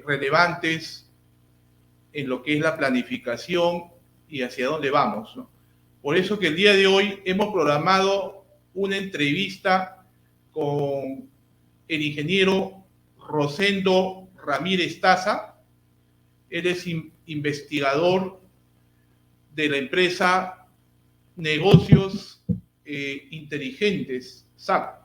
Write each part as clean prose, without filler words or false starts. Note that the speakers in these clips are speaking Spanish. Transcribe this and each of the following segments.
relevantes en lo que es la planificación y hacia dónde vamos, ¿no? Por eso que el día de hoy hemos programado una entrevista con el ingeniero Rosendo Ramírez Taza. Él es investigador de la empresa Negocios Inteligentes, SAP.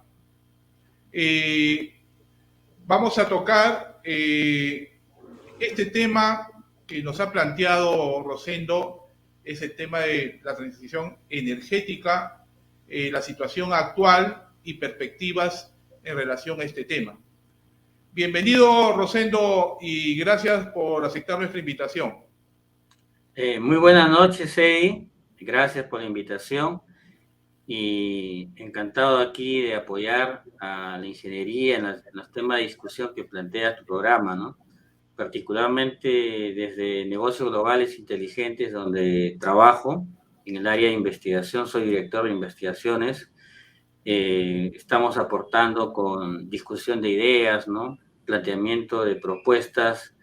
Vamos a tocar este tema que nos ha planteado Rosendo, es el tema de la transición energética, la situación actual y perspectivas en relación a este tema. Bienvenido, Rosendo, y gracias por aceptar nuestra invitación. Muy buenas noches, Eddie. Gracias por la invitación y encantado aquí de apoyar a la ingeniería en los temas de discusión que plantea tu programa, ¿no? Particularmente desde Negocios Globales Inteligentes, donde trabajo en el área de investigación, soy director de investigaciones. Estamos aportando con discusión de ideas, ¿no? Planteamiento de propuestas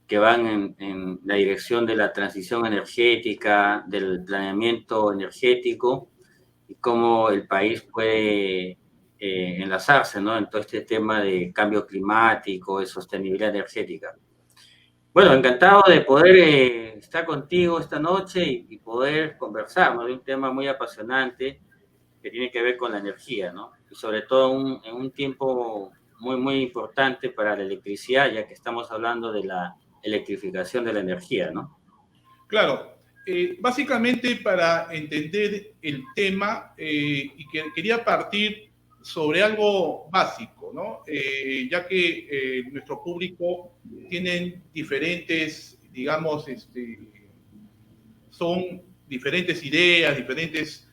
que van en la dirección de la transición energética, del planeamiento energético y cómo el país puede enlazarse, ¿no? En todo este tema de cambio climático, de sostenibilidad energética. Bueno, encantado de poder estar contigo esta noche y poder conversar, ¿no? De un tema muy apasionante que tiene que ver con la energía, ¿no? Y sobre todo en un tiempo muy, muy importante para la electricidad, ya que estamos hablando de la electrificación de la energía, ¿no? Claro, básicamente para entender el tema, y que quería partir sobre algo básico, ¿no? Ya que nuestro público tienen diferentes, digamos, son diferentes ideas, diferentes,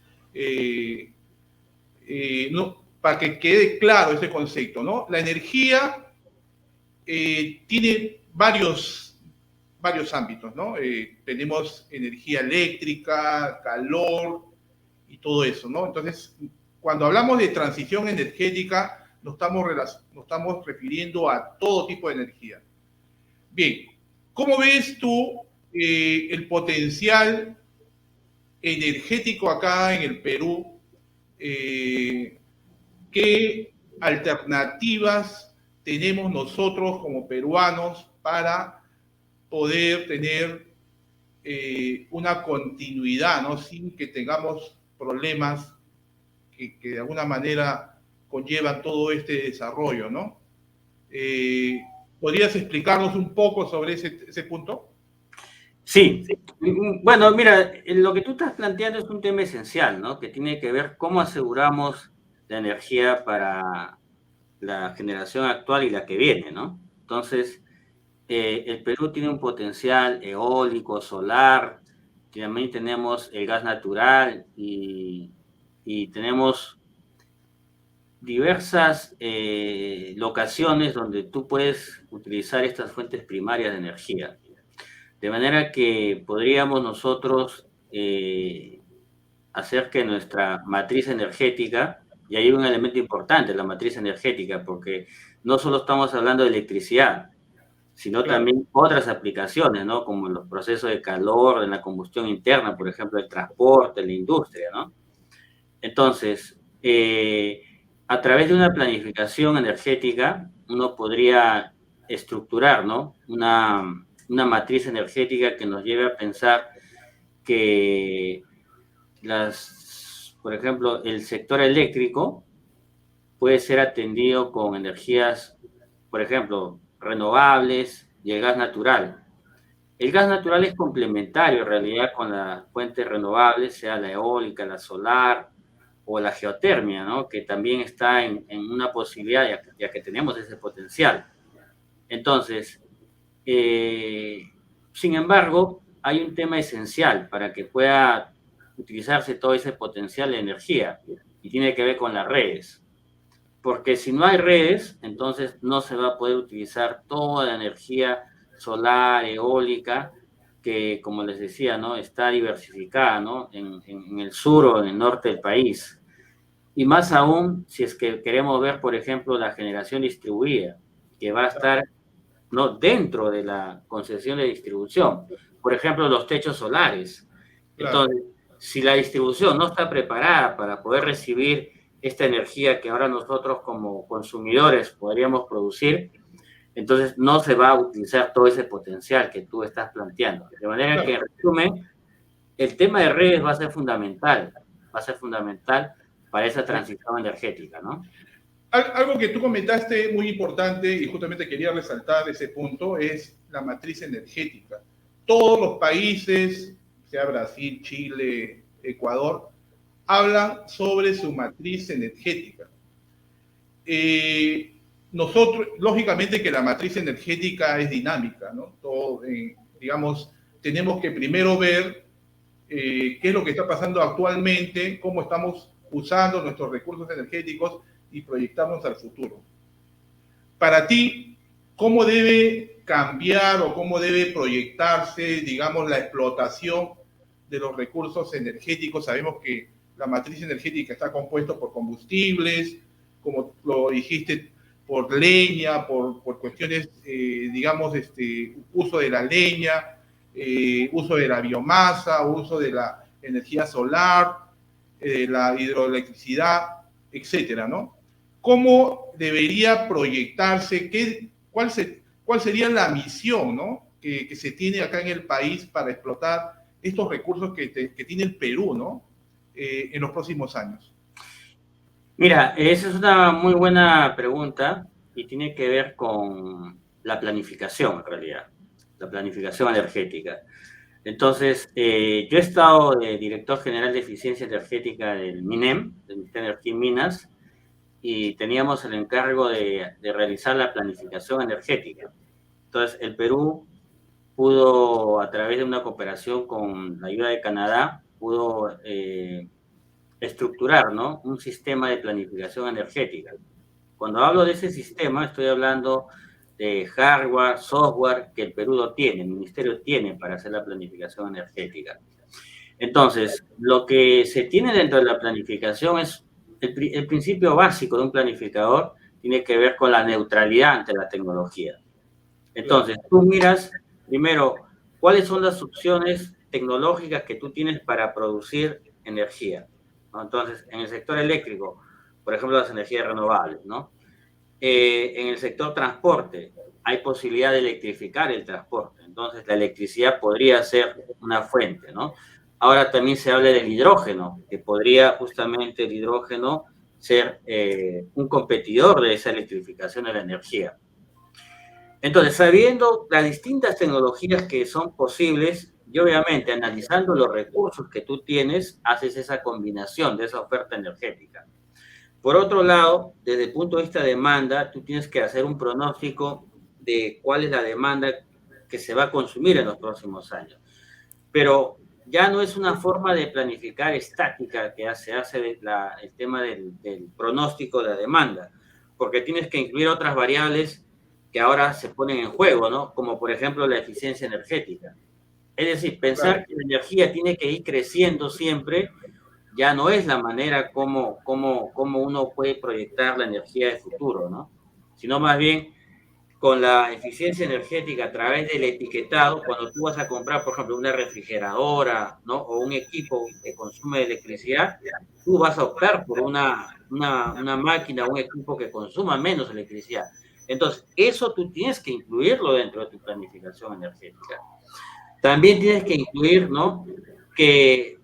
¿no? Para que quede claro ese concepto, ¿no? La energía tiene varios ámbitos, ¿no? Tenemos energía eléctrica, calor y todo eso, ¿no? Entonces, cuando hablamos de transición energética, nos estamos refiriendo a todo tipo de energía. Bien, ¿cómo ves tú el potencial energético acá en el Perú? ¿Qué alternativas tenemos nosotros como peruanos para poder tener una continuidad, ¿no? Sin que tengamos problemas que de alguna manera conllevan todo este desarrollo, ¿no? ¿Podrías explicarnos un poco sobre ese punto? Sí. Bueno, mira, lo que tú estás planteando es un tema esencial, ¿no? Que tiene que ver cómo aseguramos la energía para la generación actual y la que viene, ¿no? Entonces, el Perú tiene un potencial eólico, solar, también tenemos el gas natural y tenemos diversas locaciones donde tú puedes utilizar estas fuentes primarias de energía. De manera que podríamos nosotros hacer que nuestra matriz energética, y hay un elemento importante, la matriz energética, porque no solo estamos hablando de electricidad, sino Claro. también otras aplicaciones, ¿no? Como los procesos de calor, en la combustión interna, por ejemplo, el transporte, la industria, ¿no? Entonces, a través de una planificación energética, uno podría estructurar, ¿no? Una matriz energética que nos lleve a pensar que por ejemplo, el sector eléctrico puede ser atendido con energías, por ejemplo, renovables y el gas natural. El gas natural es complementario en realidad con las fuentes renovables, sea la eólica, la solar o la geotermia, ¿no? Que también está en una posibilidad, ya que tenemos ese potencial. Entonces, sin embargo, hay un tema esencial para que pueda utilizarse todo ese potencial de energía y tiene que ver con las redes. Porque si no hay redes, entonces no se va a poder utilizar toda la energía solar, eólica, que, como les decía, ¿no? Está diversificada, ¿no? En el sur o en el norte del país. Y más aún si es que queremos ver, por ejemplo, la generación distribuida, que va a estar ¿no? Dentro de la concesión de distribución. Por ejemplo, los techos solares. Claro. Entonces, si la distribución no está preparada para poder recibir esta energía que ahora nosotros como consumidores podríamos producir, entonces no se va a utilizar todo ese potencial que tú estás planteando. De manera que, en resumen, el tema de redes va a ser fundamental para esa transición energética, ¿no? Algo que tú comentaste muy importante y justamente quería resaltar ese punto es la matriz energética. Todos los países, sea Brasil, Chile, Ecuador, hablan sobre su matriz energética. Nosotros, lógicamente que la matriz energética es dinámica, ¿no? Todo, digamos, tenemos que primero ver qué es lo que está pasando actualmente, cómo estamos usando nuestros recursos energéticos y proyectarnos al futuro. Para ti, ¿cómo debe cambiar o cómo debe proyectarse, digamos, la explotación de los recursos energéticos? Sabemos que la matriz energética está compuesta por combustibles, como lo dijiste, por leña, por cuestiones, digamos, uso de la leña, uso de la biomasa, uso de la energía solar, la hidroelectricidad, etcétera, ¿no? ¿Cómo debería proyectarse? ¿Cuál sería la misión, ¿no? que se tiene acá en el país para explotar estos recursos que tiene el Perú, ¿no? En los próximos años? Mira, esa es una muy buena pregunta y tiene que ver con la planificación, en realidad, la planificación energética. Entonces, yo he estado de director general de eficiencia energética del MINEM, del Ministerio de Energía y Minas, y teníamos el encargo de realizar la planificación energética. Entonces, el Perú pudo, a través de una cooperación con la ayuda de Canadá, pudo estructurar, ¿no?, un sistema de planificación energética. Cuando hablo de ese sistema, estoy hablando de hardware, software, que el Perú lo tiene, el Ministerio tiene para hacer la planificación energética. Entonces, lo que se tiene dentro de la planificación es el principio básico de un planificador, tiene que ver con la neutralidad ante la tecnología. Entonces, tú miras primero cuáles son las opciones tecnológicas que tú tienes para producir energía, ¿no? Entonces, en el sector eléctrico, por ejemplo, las energías renovables, ¿no? En el sector transporte, hay posibilidad de electrificar el transporte. Entonces, la electricidad podría ser una fuente, ¿no? Ahora también se habla del hidrógeno, que podría justamente el hidrógeno ser un competidor de esa electrificación de la energía. Entonces, sabiendo las distintas tecnologías que son posibles y obviamente analizando los recursos que tú tienes, haces esa combinación de esa oferta energética. Por otro lado, desde el punto de vista de demanda, tú tienes que hacer un pronóstico de cuál es la demanda que se va a consumir en los próximos años. Pero ya no es una forma de planificar estática que se hace el tema del pronóstico de la demanda, porque tienes que incluir otras variables que ahora se ponen en juego, ¿no? Como por ejemplo la eficiencia energética. Es decir, pensar que la energía tiene que ir creciendo siempre ya no es la manera como uno puede proyectar la energía de futuro, ¿no? Sino más bien con la eficiencia energética a través del etiquetado, cuando tú vas a comprar, por ejemplo, una refrigeradora, ¿no?, o un equipo que consume electricidad, tú vas a optar por una máquina, un equipo que consuma menos electricidad. Entonces, eso tú tienes que incluirlo dentro de tu planificación energética. También tienes que incluir, ¿no?, que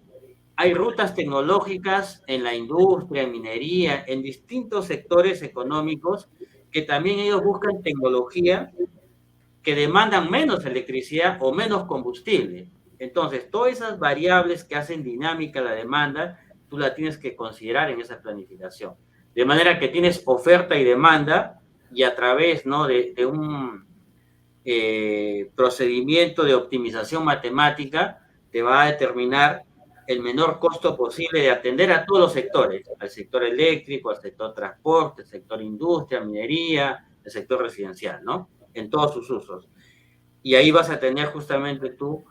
hay rutas tecnológicas en la industria, en minería, en distintos sectores económicos que también ellos buscan tecnología que demandan menos electricidad o menos combustible. Entonces, todas esas variables que hacen dinámica la demanda, tú la tienes que considerar en esa planificación. De manera que tienes oferta y demanda y a través, ¿no?, de un procedimiento de optimización matemática te va a determinar el menor costo posible de atender a todos los sectores, al sector eléctrico, al sector transporte, al sector industria, minería, el sector residencial, ¿no?, en todos sus usos. Y ahí vas a tener justamente tú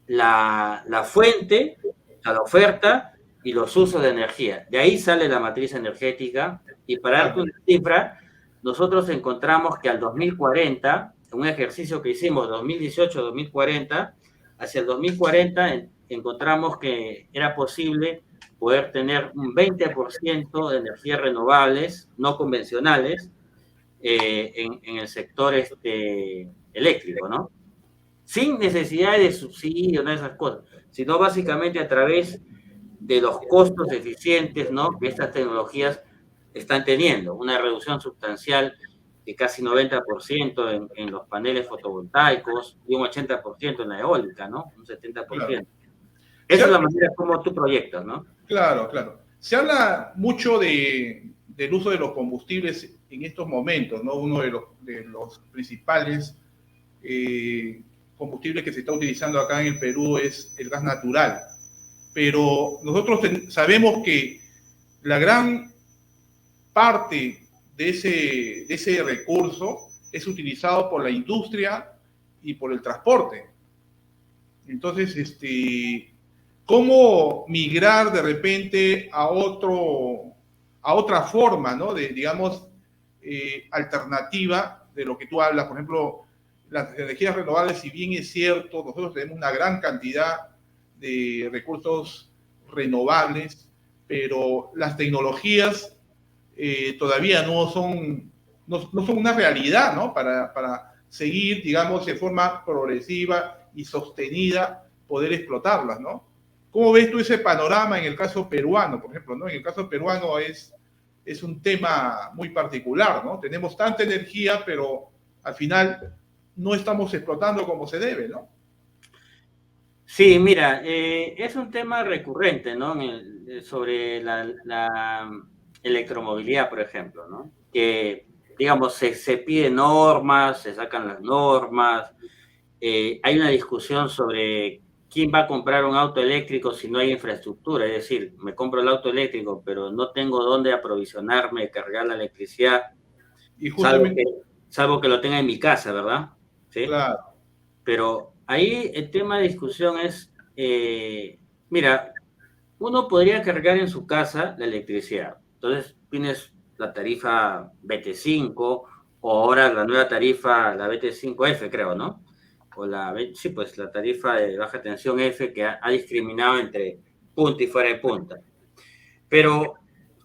la fuente, la oferta y los usos de energía. De ahí sale la matriz energética y para darte una cifra, nosotros encontramos que al 2040 un ejercicio que hicimos 2018-2040, hacia el 2040 encontramos que era posible poder tener un 20% de energías renovables no convencionales en el sector eléctrico, ¿no? Sin necesidad de subsidio, no esas cosas, sino básicamente a través de los costos eficientes, ¿no?, que estas tecnologías están teniendo, una reducción sustancial de casi 90% en los paneles fotovoltaicos y un 80% en la eólica, ¿no? Un 70%. Claro. Esa es la manera como tú proyectas, ¿no? Claro, claro. Se habla mucho del uso de los combustibles en estos momentos, ¿no? Uno de los principales combustibles que se está utilizando acá en el Perú es el gas natural. Pero nosotros sabemos que la gran parte de ese recurso es utilizado por la industria y por el transporte. Entonces, ¿cómo migrar de repente a otra forma, ¿no? De, digamos, alternativa de lo que tú hablas? Por ejemplo, las energías renovables, si bien es cierto, nosotros tenemos una gran cantidad de recursos renovables, pero las tecnologías todavía no son una realidad, ¿no? Para seguir, digamos, de forma progresiva y sostenida, poder explotarlas, ¿no? ¿Cómo ves tú ese panorama en el caso peruano, por ejemplo, ¿no? En el caso peruano es un tema muy particular, ¿no? Tenemos tanta energía, pero al final no estamos explotando como se debe, ¿no? Sí, mira, es un tema recurrente, ¿no? Sobre la electromovilidad, por ejemplo, ¿no? Que, digamos, se piden normas, se sacan las normas, hay una discusión sobre quién va a comprar un auto eléctrico si no hay infraestructura, es decir, me compro el auto eléctrico, pero no tengo dónde aprovisionarme, cargar la electricidad, Y salvo justamente, salvo que lo tenga en mi casa, ¿verdad? ¿Sí? claro, Pero ahí el tema de discusión es, mira, uno podría cargar en su casa la electricidad. Entonces tienes la tarifa BT5 o ahora la nueva tarifa, la BT5F, creo, ¿no? Sí, pues la tarifa de baja tensión F que ha discriminado entre punta y fuera de punta. Pero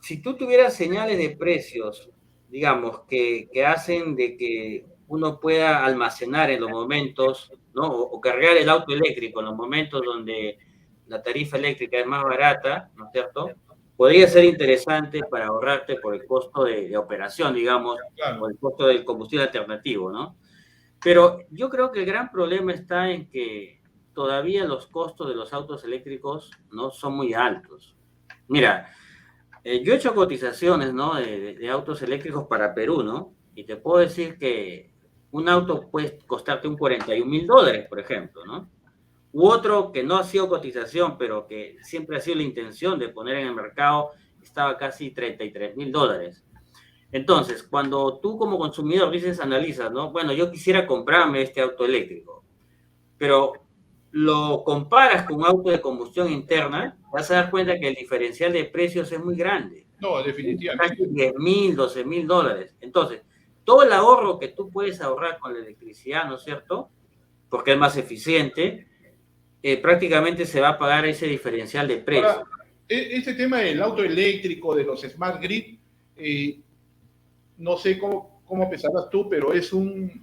si tú tuvieras señales de precios, digamos, que hacen de que uno pueda almacenar en los momentos, ¿no? O cargar el auto eléctrico en los momentos donde la tarifa eléctrica es más barata, ¿no es cierto? Podría ser interesante para ahorrarte por el costo de operación, digamos, o claro. el costo del combustible alternativo, ¿no? Pero yo creo que el gran problema está en que todavía los costos de los autos eléctricos no son muy altos. Mira, yo he hecho cotizaciones, ¿no? De autos eléctricos para Perú, ¿no? Y te puedo decir que un auto puede costarte un $41,000, por ejemplo, ¿no? U otro que no ha sido cotización, pero que siempre ha sido la intención de poner en el mercado, estaba casi $33,000. Entonces, cuando tú como consumidor dices, analizas, ¿no? Bueno, yo quisiera comprarme este auto eléctrico, pero lo comparas con un auto de combustión interna, vas a dar cuenta que el diferencial de precios es muy grande. No, Casi definitivamente. 10,000, $12,000. Entonces, todo el ahorro que tú puedes ahorrar con la electricidad, ¿no es cierto? Porque es más eficiente, prácticamente se va a pagar ese diferencial de Ahora, precio. este tema del auto eléctrico, de los smart grid, eh, no sé cómo pensarás tú, pero es un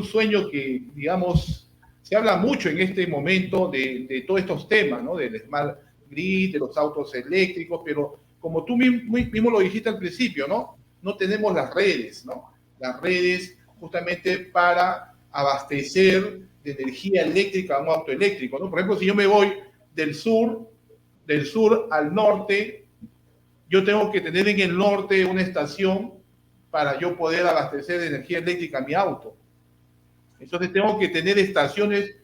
sueño que, digamos, se habla mucho en este momento de todos estos temas, ¿no? Del smart grid, de los autos eléctricos, pero como tú mismo lo dijiste al principio, ¿no? No tenemos las redes, ¿no? Las redes justamente para abastecer de energía eléctrica a un auto eléctrico, ¿no? Por ejemplo, si yo me voy del sur, del sur al norte, yo tengo que tener en el norte una estación para yo poder abastecer de energía eléctrica a mi auto. Entonces tengo que tener estaciones,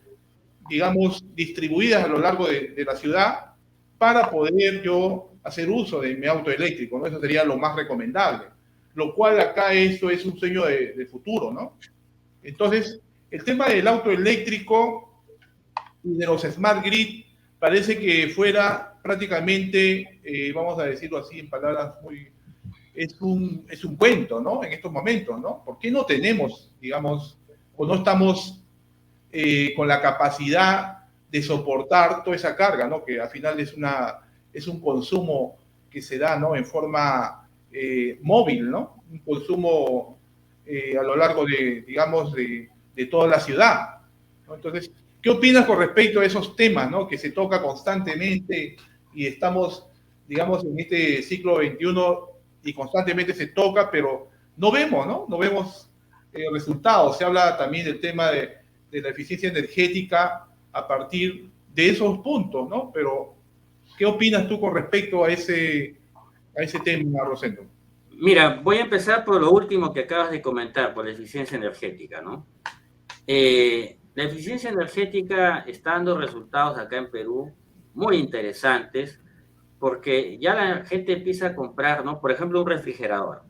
digamos, distribuidas a lo largo de la ciudad para poder yo hacer uso de mi auto eléctrico, ¿no? Eso sería lo más recomendable. Lo cual acá esto es un sueño de futuro, ¿no? Entonces, el tema del auto eléctrico y de los smart grid parece que fuera prácticamente, vamos a decirlo así en palabras muy, es un cuento, ¿no? En estos momentos, ¿no? ¿Por qué no tenemos, digamos, o no estamos con la capacidad de soportar toda esa carga, ¿no? Que al final es un consumo que se da, ¿no? En forma móvil, ¿no? Un consumo a lo largo de, digamos, de toda la ciudad, ¿no? Entonces, ¿qué opinas con respecto a esos temas, ¿no? Que se toca constantemente y estamos, digamos, en este siglo XXI y constantemente se toca, pero no vemos, ¿no? No vemos resultados. Se habla también del tema de la eficiencia energética a partir de esos puntos, ¿no? Pero, ¿qué opinas tú con respecto a ese tema, Rosendo? Mira, voy a empezar por lo último que acabas de comentar, por la eficiencia energética, ¿no? La eficiencia energética está dando resultados acá en Perú muy interesantes, porque ya la gente empieza a comprar, ¿no? Por ejemplo, un refrigerador.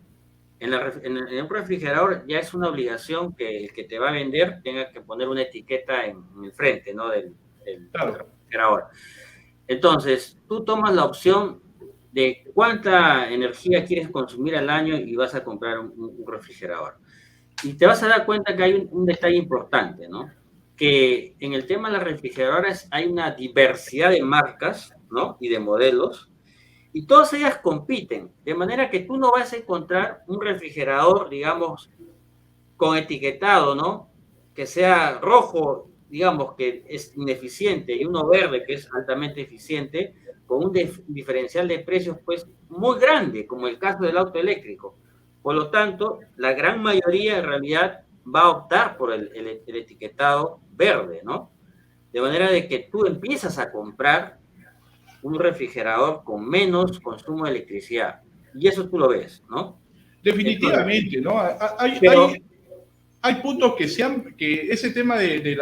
En un refrigerador ya es una obligación que el que te va a vender tenga que poner una etiqueta en el frente, ¿no? Del Claro. refrigerador. Entonces, tú tomas la opción de cuánta energía quieres consumir al año y vas a comprar un refrigerador. Y te vas a dar cuenta que hay un detalle importante, ¿no? Que en el tema de las refrigeradoras hay una diversidad de marcas, ¿no? Y de modelos, y todas ellas compiten, de manera que tú no vas a encontrar un refrigerador, digamos, con etiquetado, ¿no? Que sea rojo, digamos, que es ineficiente, y uno verde, que es altamente eficiente, con un diferencial de precios, pues, muy grande, como el caso del auto eléctrico. Por lo tanto, la gran mayoría en realidad va a optar por el etiquetado verde, ¿no? De manera de que tú empiezas a comprar un refrigerador con menos consumo de electricidad. Y eso tú lo ves, ¿no? Entonces, Definitivamente, ¿no? pero Hay puntos que ese tema de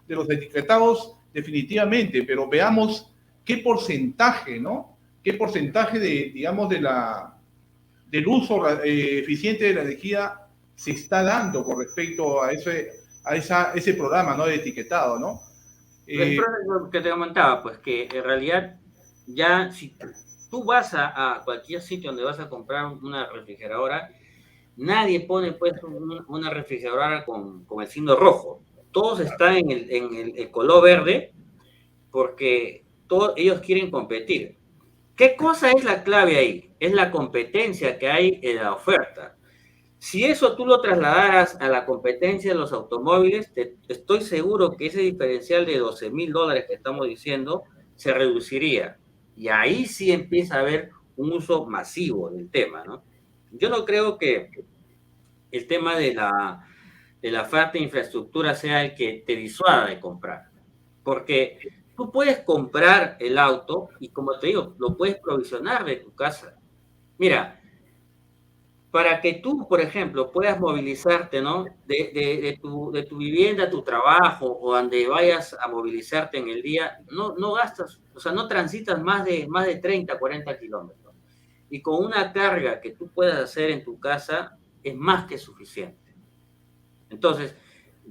los etiquetados, definitivamente, pero veamos qué porcentaje, ¿no? Qué porcentaje de, digamos, del uso eficiente de la energía se está dando con respecto a ese programa, ¿no? De etiquetado, ¿no? es lo que te comentaba, pues que en realidad ya si tú vas a cualquier sitio donde vas a comprar una refrigeradora, nadie pone pues una refrigeradora con el signo rojo. Todos están el color verde porque todos ellos quieren competir. ¿Qué cosa es la clave ahí? Es la competencia que hay en la oferta. Si eso tú lo trasladaras a la competencia de los automóviles, estoy seguro que ese diferencial de $12,000 que estamos diciendo se reduciría. Y ahí sí empieza a haber un uso masivo del tema, ¿no? Yo no creo que el tema de la falta de infraestructura sea el que te disuada de comprar. Porque tú puedes comprar el auto y, como te digo, lo puedes provisionar de tu casa. Mira, para que tú, por ejemplo, puedas movilizarte, ¿no? De tu vivienda a tu trabajo o donde vayas a movilizarte en el día, no gastas, o sea, no transitas más de 30, 40 kilómetros. Y con una carga que tú puedas hacer en tu casa es más que suficiente. Entonces,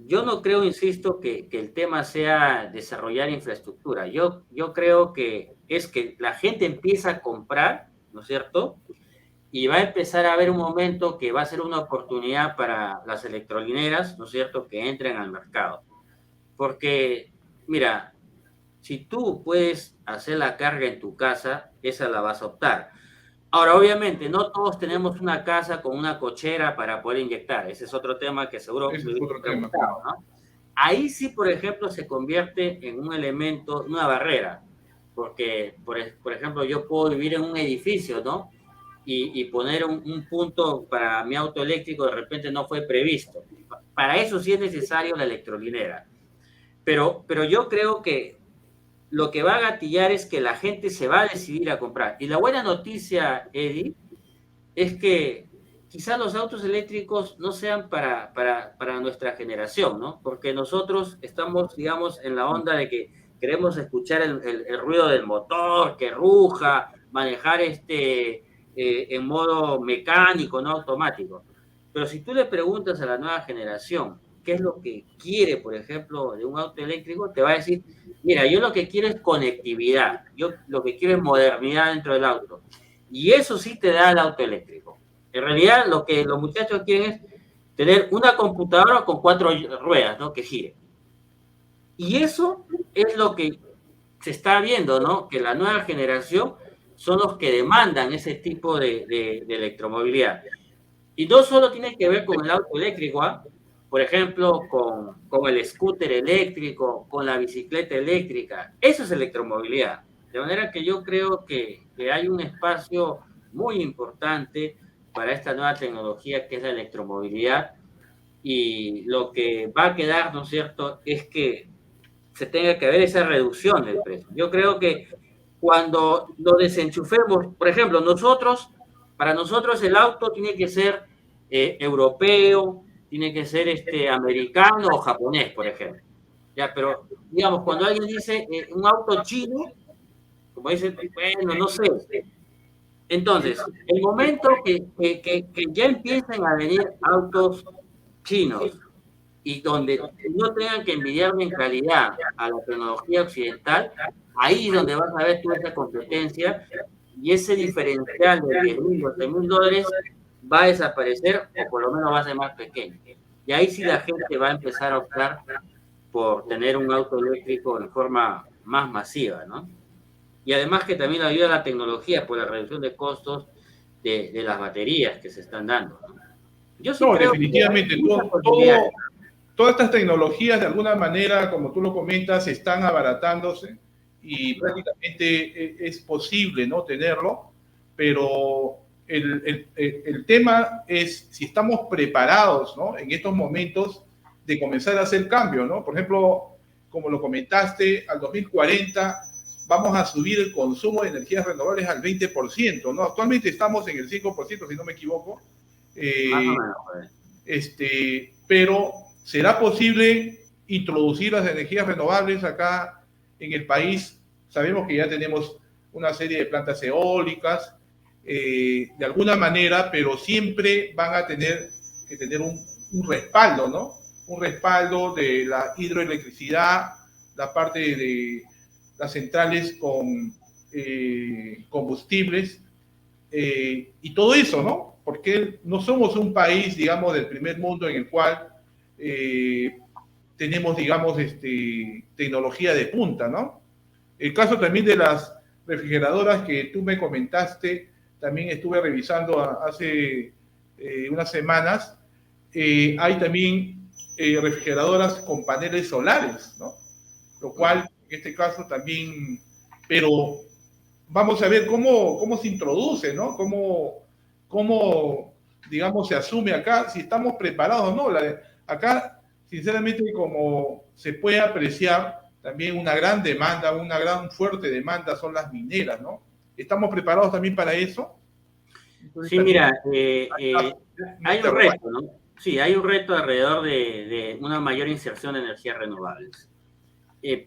yo no creo, insisto, que el tema sea desarrollar infraestructura. Yo creo que es que la gente empieza a comprar, ¿no es cierto? Y va a empezar a haber un momento que va a ser una oportunidad para las electrolineras, ¿no es cierto?, que entren al mercado. Porque, mira, si tú puedes hacer la carga en tu casa, esa la vas a optar. Ahora, obviamente, no todos tenemos una casa con una cochera para poder inyectar. Ese es otro tema que seguro ese me es hubieran otro tema, preguntado, claro. ¿no? Ahí sí, por ejemplo, se convierte en un elemento, una barrera. Porque, por ejemplo, yo puedo vivir en un edificio, ¿no? Y poner un punto para mi auto eléctrico de repente no fue previsto. Para eso sí es necesario la electrolinera. Pero yo creo que lo que va a gatillar es que la gente se va a decidir a comprar. Y la buena noticia, Eddie, es que quizás los autos eléctricos no sean para nuestra generación, ¿no? Porque nosotros estamos, digamos, en la onda de que queremos escuchar el ruido del motor, que ruja, manejar en modo mecánico, no automático. Pero si tú le preguntas a la nueva generación qué es lo que quiere, por ejemplo, de un auto eléctrico, te va a decir, mira, yo lo que quiero es conectividad, yo lo que quiero es modernidad dentro del auto. Y eso sí te da el auto eléctrico. En realidad, lo que los muchachos quieren es tener una computadora con 4 ruedas, ¿no? Que gire. Y eso es lo que se está viendo, ¿no? Que la nueva generación son los que demandan ese tipo de electromovilidad. Y no solo tiene que ver con el auto eléctrico, ¿ah? Por ejemplo, con el scooter eléctrico, con la bicicleta eléctrica. Eso es electromovilidad. De manera que yo creo que hay un espacio muy importante para esta nueva tecnología que es la electromovilidad. Y lo que va a quedar, ¿no es cierto?, es que se tenga que ver esa reducción del precio. Yo creo que cuando lo desenchufemos, por ejemplo, para nosotros el auto tiene que ser europeo, tiene que ser americano o japonés, por ejemplo. Ya, pero digamos, cuando alguien dice un auto chino, como dice, bueno, no sé. Entonces, el momento que ya empiecen a venir autos chinos y donde no tengan que envidiarle en calidad a la tecnología occidental, ahí es donde vas a ver tú esa competencia y ese diferencial de 10.000, 12.000 dólares va a desaparecer o por lo menos va a ser más pequeño. Y ahí sí la gente va a empezar a optar por tener un auto eléctrico de forma más masiva, ¿no? Y además que también ayuda a la tecnología por la reducción de costos de las baterías que se están dando, ¿no? Yo sí No, creo que hay definitivamente, muchas posibilidades. todas estas tecnologías de alguna manera, como tú lo comentas, están abaratándose y prácticamente es posible, ¿no?, tenerlo, pero el tema es si estamos preparados, ¿no?, en estos momentos de comenzar a hacer cambios, ¿no? Por ejemplo, como lo comentaste, al 2040 vamos a subir el consumo de energías renovables al 20%, ¿no? Actualmente estamos en el 5%, si no me equivoco. Más o Eh, menos, pues. pero ¿será posible introducir las energías renovables acá en el país? Sabemos que ya tenemos una serie de plantas eólicas, de alguna manera, pero siempre van a tener que tener un respaldo, ¿no? Un respaldo de la hidroelectricidad, la parte de las centrales con combustibles, y todo eso, ¿no? Porque no somos un país, digamos, del primer mundo en el cual tenemos, digamos, tecnología de punta, ¿no? El caso también de las refrigeradoras que tú me comentaste, también estuve revisando hace unas semanas, hay también refrigeradoras con paneles solares, ¿no? Lo cual, en este caso también, pero vamos a ver cómo se introduce, ¿no? Cómo, digamos, se asume acá, si estamos preparados o no. Acá, sinceramente, como se puede apreciar, también una gran demanda, una gran fuerte demanda son las mineras, ¿no? ¿Estamos preparados también para eso? Entonces, Sí, también, mira, hay un reto, ¿no? Sí, hay un reto alrededor de una mayor inserción de energías renovables.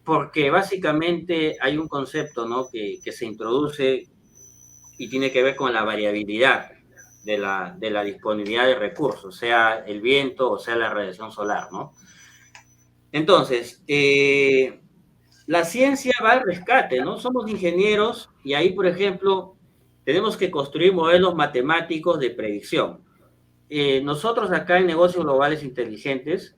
Porque básicamente hay un concepto, ¿no?, que se introduce y tiene que ver con la variabilidad de la disponibilidad de recursos, sea el viento o sea la radiación solar, ¿no? Entonces, la ciencia va al rescate, ¿no? Somos ingenieros y ahí, por ejemplo, tenemos que construir modelos matemáticos de predicción. Nosotros acá en Negocios Globales Inteligentes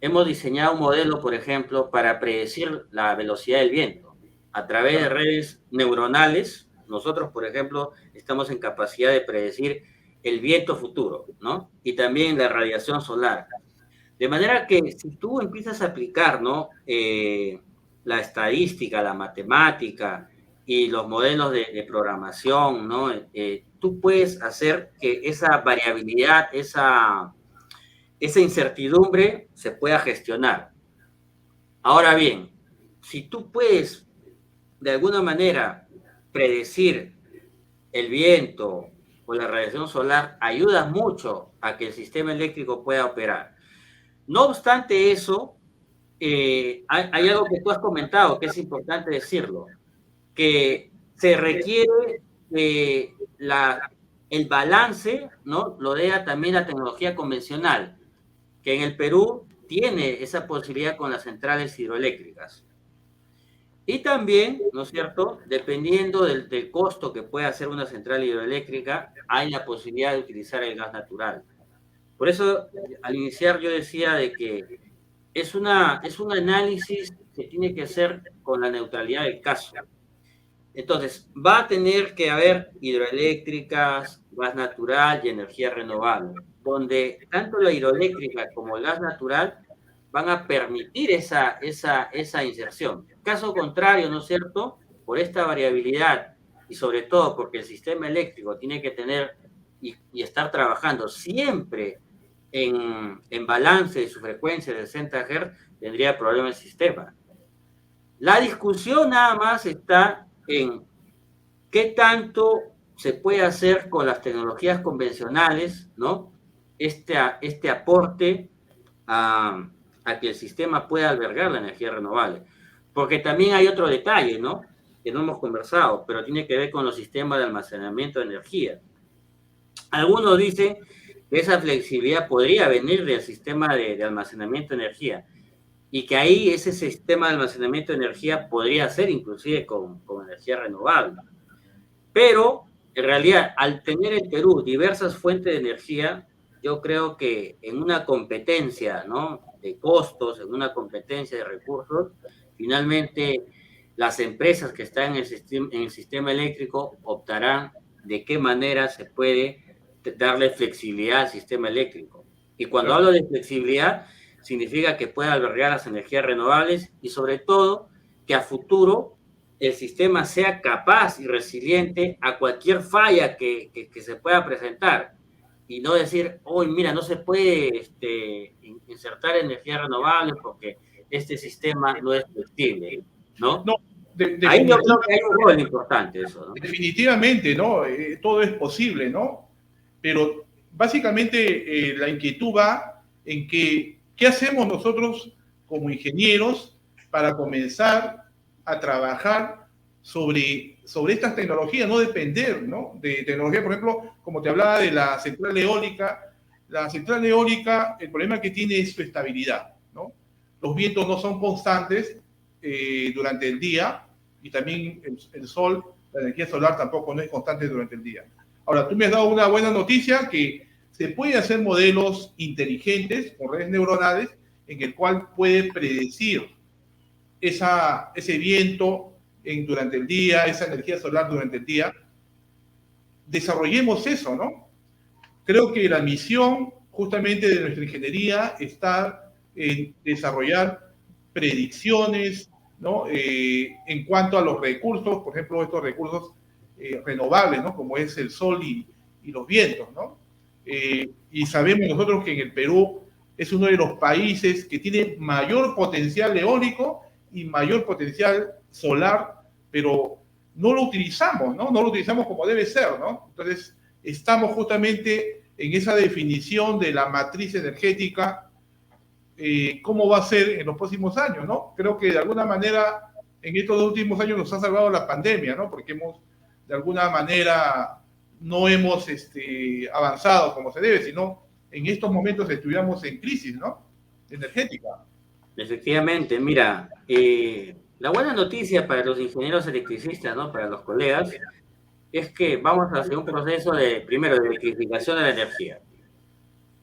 hemos diseñado un modelo, por ejemplo, para predecir la velocidad del viento a través de redes neuronales. Nosotros, por ejemplo, estamos en capacidad de predecir el viento futuro, ¿no? Y también la radiación solar. De manera que si tú empiezas a aplicar, ¿no?, la estadística, la matemática y los modelos de programación, ¿no?, tú puedes hacer que esa variabilidad, esa incertidumbre se pueda gestionar. Ahora bien, si tú puedes de alguna manera predecir el viento o la radiación solar, ayudas mucho a que el sistema eléctrico pueda operar. No obstante eso, hay algo que tú has comentado que es importante decirlo, que se requiere el balance, ¿no?, lo da también la tecnología convencional, que en el Perú tiene esa posibilidad con las centrales hidroeléctricas. Y también, ¿no es cierto?, dependiendo del costo que pueda hacer una central hidroeléctrica, hay la posibilidad de utilizar el gas natural. Por eso, al iniciar yo decía de que es un análisis que tiene que hacer con la neutralidad del caso. Entonces, va a tener que haber hidroeléctricas, gas natural y energía renovable, donde tanto la hidroeléctrica como el gas natural van a permitir esa inserción. Caso contrario, ¿no es cierto? Por esta variabilidad y sobre todo porque el sistema eléctrico tiene que tener y estar trabajando siempre en balance de su frecuencia de 60 Hz, tendría problemas el sistema. La discusión nada más está en qué tanto se puede hacer con las tecnologías convencionales, ¿no? Este aporte a que el sistema pueda albergar la energía renovable. Porque también hay otro detalle, ¿no? Que no hemos conversado, pero tiene que ver con los sistemas de almacenamiento de energía. Algunos dicen que esa flexibilidad podría venir del sistema de almacenamiento de energía y que ahí ese sistema de almacenamiento de energía podría ser inclusive con energía renovable. Pero, en realidad, al tener en Perú diversas fuentes de energía, yo creo que en una competencia, ¿no?, de costos, en una competencia de recursos, finalmente las empresas que están en el sistema eléctrico optarán de qué manera se puede darle flexibilidad al sistema eléctrico. Y cuando hablo de flexibilidad, significa que pueda albergar las energías renovables y sobre todo que a futuro el sistema sea capaz y resiliente a cualquier falla que se pueda presentar y no decir, hoy mira, no se puede insertar energía renovable porque este sistema no es flexible, ¿no? No, ahí yo creo que hay un rol importante eso, ¿no? Definitivamente, ¿no? Todo es posible, ¿no? Pero básicamente la inquietud va en que, ¿qué hacemos nosotros como ingenieros para comenzar a trabajar sobre estas tecnologías, no depender, ¿no?, de tecnología? Por ejemplo, como te hablaba de la central eólica, el problema que tiene es su estabilidad, ¿no? Los vientos no son constantes durante el día y también el sol, la energía solar tampoco no es constante durante el día. Ahora, tú me has dado una buena noticia que se puede hacer modelos inteligentes con redes neuronales en el cual puede predecir ese viento durante el día, esa energía solar durante el día. Desarrollemos eso, ¿no? Creo que la misión justamente de nuestra ingeniería está en desarrollar predicciones, ¿no?, en cuanto a los recursos, por ejemplo, estos recursos renovables, ¿no?, como es el sol y los vientos, ¿no? Y sabemos nosotros que en el Perú es uno de los países que tiene mayor potencial eólico y mayor potencial solar, pero no lo utilizamos, ¿no? No lo utilizamos como debe ser, ¿no? Entonces, estamos justamente en esa definición de la matriz energética, cómo va a ser en los próximos años, ¿no? Creo que de alguna manera en estos últimos años nos ha salvado la pandemia, ¿no? Porque de alguna manera no hemos avanzado como se debe, sino en estos momentos estuviéramos en crisis, ¿no?, energética. Efectivamente, mira, la buena noticia para los ingenieros electricistas, ¿no?, para los colegas, es que vamos hacia un proceso primero, de electrificación de la energía.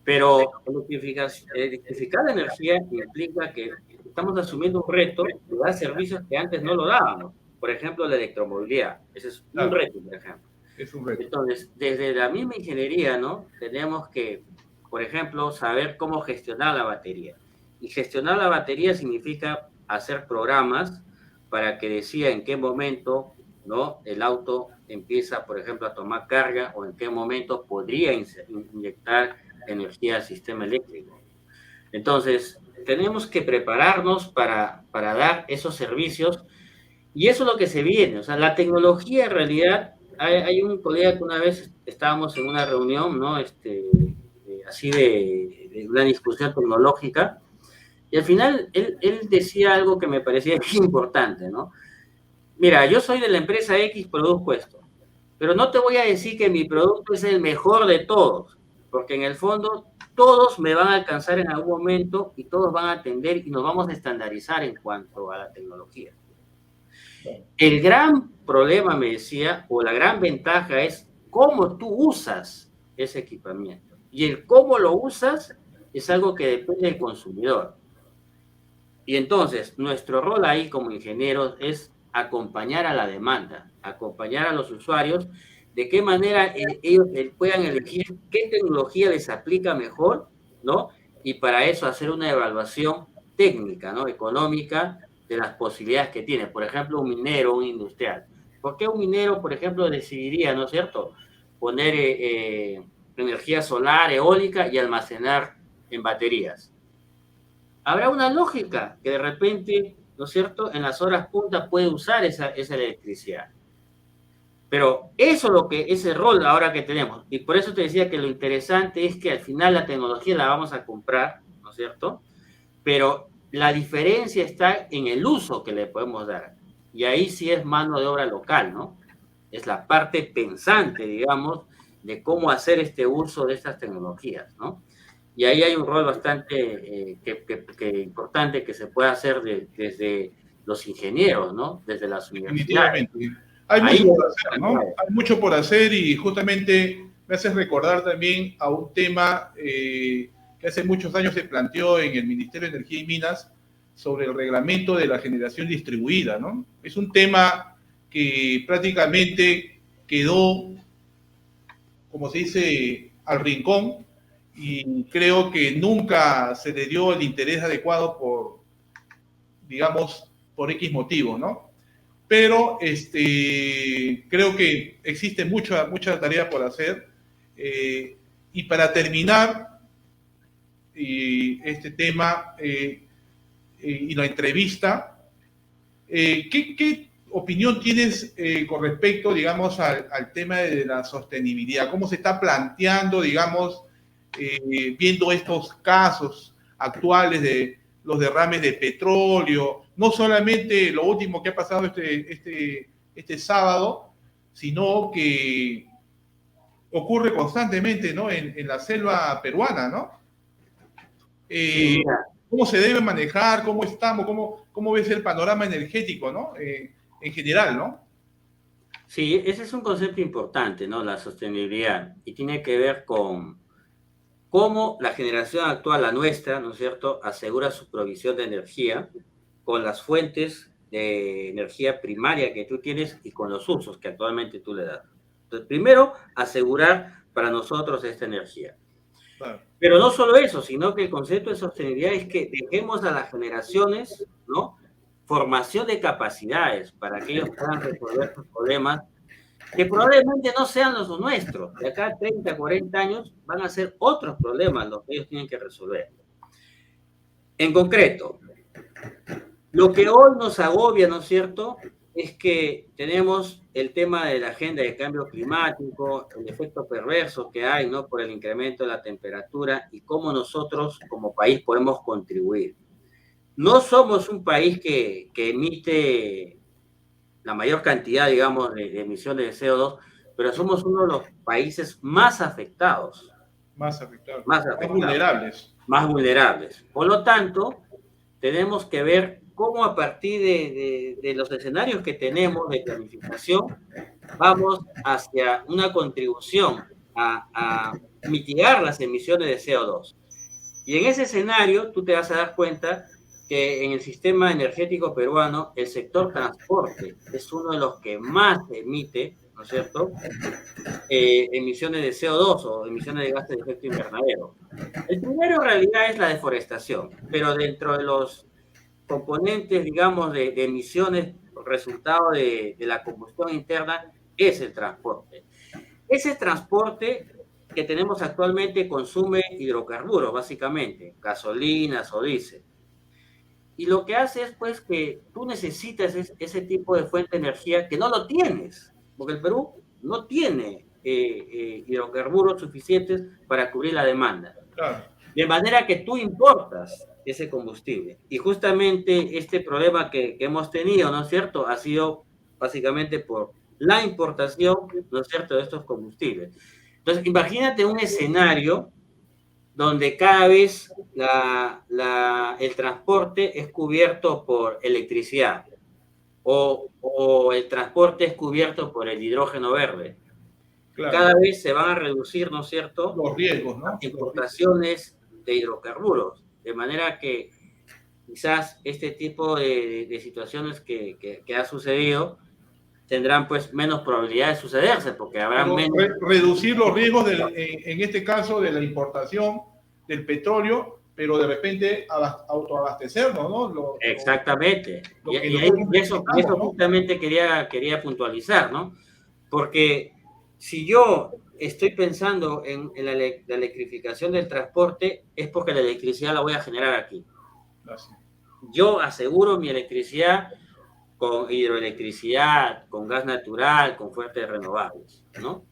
Pero electrificar la energía implica que estamos asumiendo un reto de dar servicios que antes no lo dábamos. Por ejemplo, la electromovilidad. Ese es un reto, por ejemplo. Es un reto. Entonces, desde la misma ingeniería, ¿no?, tenemos que, por ejemplo, saber cómo gestionar la batería. Y gestionar la batería significa hacer programas para que decida en qué momento, ¿no?, el auto empieza, por ejemplo, a tomar carga o en qué momento podría inyectar energía al sistema eléctrico. Entonces, tenemos que prepararnos para dar esos servicios y eso es lo que se viene. O sea, la tecnología en realidad, hay un colega que una vez estábamos en una reunión, ¿no?, así de una discusión tecnológica, y al final él decía algo que me parecía importante, ¿no? Mira, yo soy de la empresa X, produzco esto, pero no te voy a decir que mi producto es el mejor de todos, porque en el fondo todos me van a alcanzar en algún momento y todos van a atender y nos vamos a estandarizar en cuanto a la tecnología. El gran problema, me decía, o la gran ventaja es cómo tú usas ese equipamiento. Y el cómo lo usas es algo que depende del consumidor. Y entonces, nuestro rol ahí como ingenieros es acompañar a la demanda, acompañar a los usuarios, de qué manera ellos puedan elegir qué tecnología les aplica mejor, ¿no? Y para eso hacer una evaluación técnica, ¿no? Económica de las posibilidades que tiene. Por ejemplo, un minero, un industrial. ¿Por qué un minero, por ejemplo, decidiría, ¿no es cierto?, poner energía solar, eólica y almacenar en baterías? Habrá una lógica que de repente, ¿no es cierto?, en las horas punta puede usar esa electricidad. Pero eso es lo que, ese rol ahora que tenemos. Y por eso te decía que lo interesante es que al final la tecnología la vamos a comprar, ¿no es cierto? Pero la diferencia está en el uso que le podemos dar. Y ahí sí es mano de obra local, ¿no? Es la parte pensante, digamos, de cómo hacer este uso de estas tecnologías, ¿no? Y ahí hay un rol bastante importante que se puede hacer desde los ingenieros, ¿no? Desde las universidades. Definitivamente. Hay Ahí mucho es por donde hacer, está la ¿no? clave. Hay mucho por hacer y justamente me haces recordar también a un tema que hace muchos años se planteó en el Ministerio de Energía y Minas sobre el reglamento de la generación distribuida, ¿no? Es un tema que prácticamente quedó, como se dice, al rincón y creo que nunca se le dio el interés adecuado por, digamos, por X motivos, ¿no? Pero creo que existe mucha tarea por hacer. Y para terminar este tema y la entrevista, ¿qué opinión tienes con respecto, digamos, al tema de la sostenibilidad? ¿Cómo se está planteando, digamos, viendo estos casos actuales de los derrames de petróleo, no solamente lo último que ha pasado este sábado, sino que ocurre constantemente, ¿no? En la selva peruana, ¿no? Sí, mira, ¿Cómo se debe manejar? ¿Cómo estamos? ¿Cómo ves el panorama energético, ¿no? En general, ¿no? sí, ese es un concepto importante, ¿no? La sostenibilidad. Y tiene que ver con cómo la generación actual, la nuestra, ¿no es cierto?, asegura su provisión de energía con las fuentes de energía primaria que tú tienes y con los usos que actualmente tú le das. Entonces, primero, asegurar para nosotros esta energía. Claro. Pero no solo eso, sino que el concepto de sostenibilidad es que dejemos a las generaciones, ¿no?, formación de capacidades para que ellos puedan resolver sus problemas que probablemente no sean los nuestros. De acá a 30, 40 años van a ser otros problemas los que ellos tienen que resolver. En concreto, lo que hoy nos agobia, ¿no es cierto?, es que tenemos el tema de la agenda de cambio climático, el efecto perverso que hay, ¿no?, por el incremento de la temperatura y cómo nosotros como país podemos contribuir. No somos un país que emite la mayor cantidad, digamos, de emisiones de CO2, pero somos uno de los países más afectados, Más afectados, más más afectados, vulnerables. más vulnerables. Por lo tanto, tenemos que ver cómo a partir de los escenarios que tenemos de planificación, vamos hacia una contribución a mitigar las emisiones de CO2. Y en ese escenario, tú te vas a dar cuenta que en el sistema energético peruano, el sector transporte es uno de los que más emite, ¿no es cierto?, emisiones de CO2 o emisiones de gases de efecto invernadero. El primero en realidad es la deforestación, pero dentro de los componentes, digamos, de emisiones resultado de la combustión interna es el transporte. Ese transporte que tenemos actualmente consume hidrocarburos, básicamente, gasolinas o diésel. Y lo que hace es, pues, que tú necesitas ese tipo de fuente de energía que no lo tienes, porque el Perú no tiene hidrocarburos suficientes para cubrir la demanda. Claro. De manera que tú importas ese combustible. Y justamente este problema que hemos tenido, ¿no es cierto?, ha sido básicamente por la importación, ¿no es cierto?, de estos combustibles. Entonces, imagínate un escenario donde cada vez el transporte es cubierto por electricidad o el transporte es cubierto por el hidrógeno verde. cada vez se van a reducir, ¿no es cierto?, los riesgos, ¿no? las importaciones de hidrocarburos, de manera que quizás este tipo de situaciones que ha sucedido tendrán pues menos probabilidad de sucederse, porque habrá Pero menos... reducir los riesgos en este caso de la importación del petróleo, pero de repente autoabastecernos, ¿no? Exactamente. Lo que Y ahí, nosotros y necesitamos, eso ¿no? justamente quería puntualizar, ¿no? Porque si yo estoy pensando en la electrificación del transporte, es porque la electricidad la voy a generar aquí. Así. Yo aseguro mi electricidad con hidroelectricidad, con gas natural, con fuentes renovables, ¿no?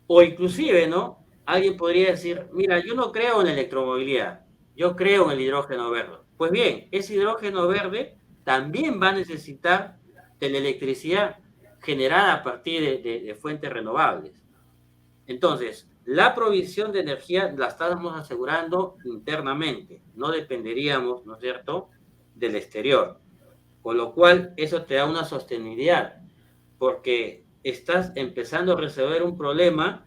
O inclusive, ¿no? Alguien podría decir, mira, yo no creo en la electromovilidad, yo creo en el hidrógeno verde. Pues bien, ese hidrógeno verde también va a necesitar de la electricidad generada a partir de fuentes renovables. Entonces, la provisión de energía la estamos asegurando internamente, no dependeríamos, ¿no es cierto?, del exterior. Con lo cual, eso te da una sostenibilidad, porque estás empezando a resolver un problema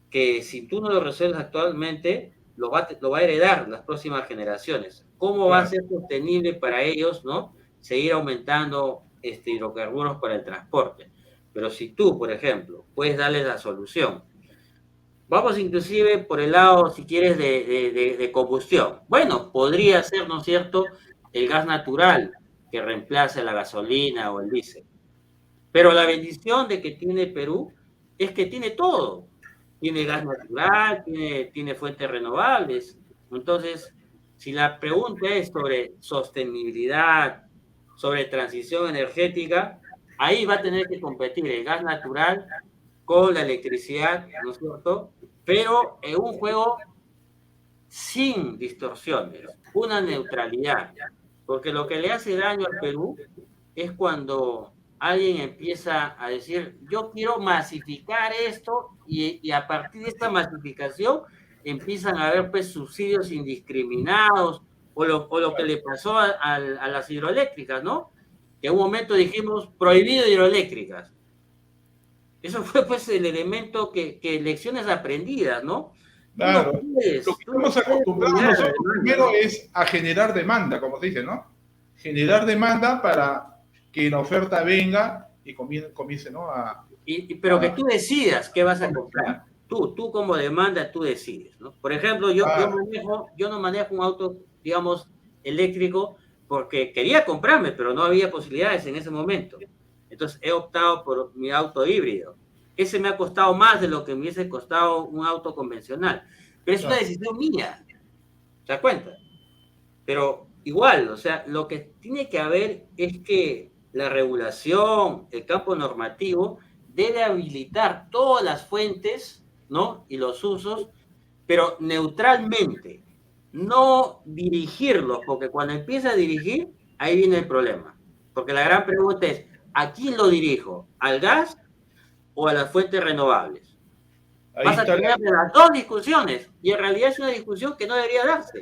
que si tú no lo resuelves actualmente, lo va a heredar las próximas generaciones. ¿Cómo va a Claro. ser sostenible para ellos, ¿no?, seguir aumentando hidrocarburos para el transporte? Pero si tú, por ejemplo, puedes darles la solución, vamos inclusive por el lado, si quieres, de combustión. Bueno, podría ser, ¿no es cierto?, el gas natural que reemplace la gasolina o el diésel. Pero la bendición de que tiene Perú es que tiene todo. Tiene gas natural, tiene fuentes renovables. Entonces, si la pregunta es sobre sostenibilidad, sobre transición energética, ahí va a tener que competir el gas natural con la electricidad, ¿no es cierto? Pero en un juego sin distorsiones, una neutralidad. Porque lo que le hace daño al Perú es cuando alguien empieza a decir, yo quiero masificar esto y a partir de esta masificación empiezan a haber pues subsidios indiscriminados o lo que le pasó a las hidroeléctricas, ¿no? Que en un momento dijimos prohibido hidroeléctricas. Eso fue pues el elemento que lecciones aprendidas, ¿no? Claro. Lo que Tú no estamos puedes acostumbrados eliminar la nosotros demanda, primero ¿no? es a generar demanda, como se dice, ¿no? Generar demanda para que la oferta venga y comience, ¿no? Pero que tú decidas qué vas a ¿no? comprar. Tú como demanda, tú decides, ¿no? Por ejemplo, Ah, yo no manejo un auto, digamos, eléctrico porque quería comprarme, pero no había posibilidades en ese momento. Entonces he optado por mi auto híbrido. Ese me ha costado más de lo que me hubiese costado un auto convencional. Pero es una claro. decisión mía, ¿te das cuenta? Pero igual, o sea, lo que tiene que haber es que la regulación, el campo normativo, debe habilitar todas las fuentes, ¿no?, y los usos, pero neutralmente, no dirigirlos, porque cuando empieza a dirigir, ahí viene el problema. Porque la gran pregunta es, ¿a quién lo dirijo? ¿Al gas o a las fuentes renovables? Ahí Vas a está tener las dos discusiones y en realidad es una discusión que no debería darse,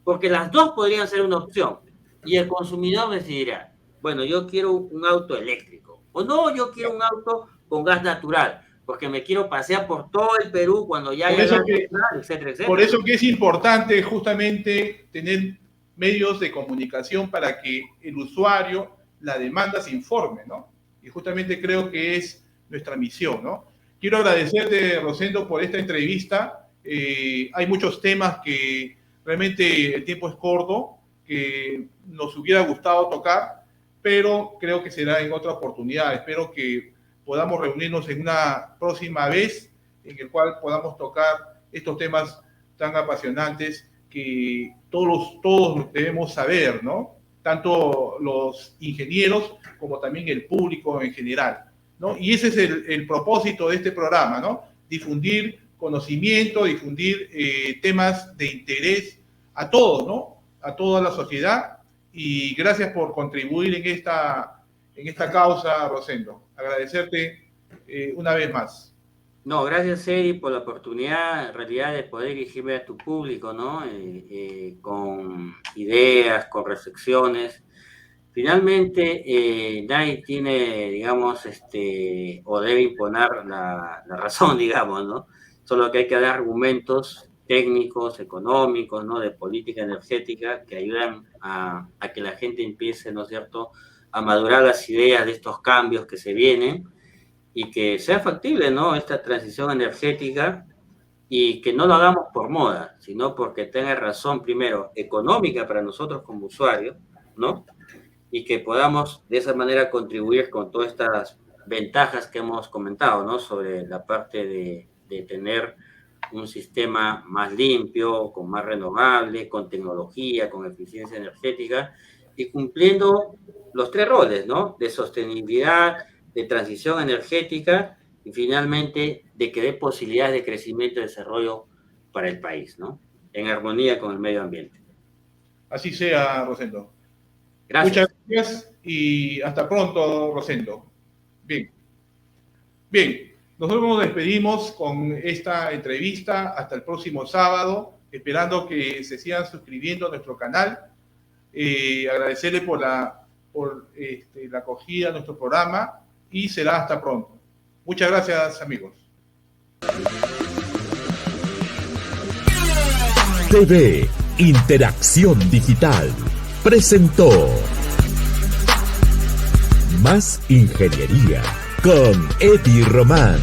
porque las dos podrían ser una opción y el consumidor decidirá, bueno, yo quiero un auto eléctrico o no, yo quiero un auto con gas natural, porque me quiero pasear por todo el Perú cuando ya por haya gas eso que, natural, etcétera, por etcétera. eso que es importante justamente tener medios de comunicación para que el usuario, la demanda se informe, ¿no? Y justamente creo que es nuestra misión, ¿no? Quiero agradecerte, Rosendo, por esta entrevista. Hay muchos temas que realmente el tiempo es corto, que nos hubiera gustado tocar, pero creo que será en otra oportunidad. Espero que podamos reunirnos en una próxima vez en el cual podamos tocar estos temas tan apasionantes que todos debemos saber, ¿no? Tanto los ingenieros como también el público en general, ¿no? Y ese es el propósito de este programa, ¿no? Difundir conocimiento, difundir temas de interés a todos, ¿no? A toda la sociedad. Y gracias por contribuir en esta causa, Rosendo. Agradecerte una vez más. No, gracias, Eri, por la oportunidad, en realidad, de poder dirigirme a tu público, ¿no? Con ideas, con reflexiones. Finalmente, nadie tiene, digamos, o debe imponer la razón, digamos, ¿no? Solo que hay que dar argumentos técnicos, económicos, ¿no? De política energética que ayudan a que la gente empiece, ¿no es cierto?, a madurar las ideas de estos cambios que se vienen y que sea factible, ¿no?, esta transición energética, y que no lo hagamos por moda, sino porque tenga razón, primero, económica para nosotros como usuarios, ¿no? Y que podamos de esa manera contribuir con todas estas ventajas que hemos comentado, ¿no? Sobre la parte de tener un sistema más limpio, con más renovable, con tecnología, con eficiencia energética, y cumpliendo los 3 roles, ¿no? De sostenibilidad, de transición energética, y finalmente de que dé posibilidades de crecimiento y desarrollo para el país, ¿no? En armonía con el medio ambiente. Así sea, Rosendo. Gracias. Muchas gracias y hasta pronto, Rosendo. Bien. Bien, nosotros nos despedimos con esta entrevista hasta el próximo sábado, esperando que se sigan suscribiendo a nuestro canal. Agradecerle por la acogida a nuestro programa y será hasta pronto. Muchas gracias, amigos. TV Interacción Digital presentó Más Ingeniería con Eddie Román.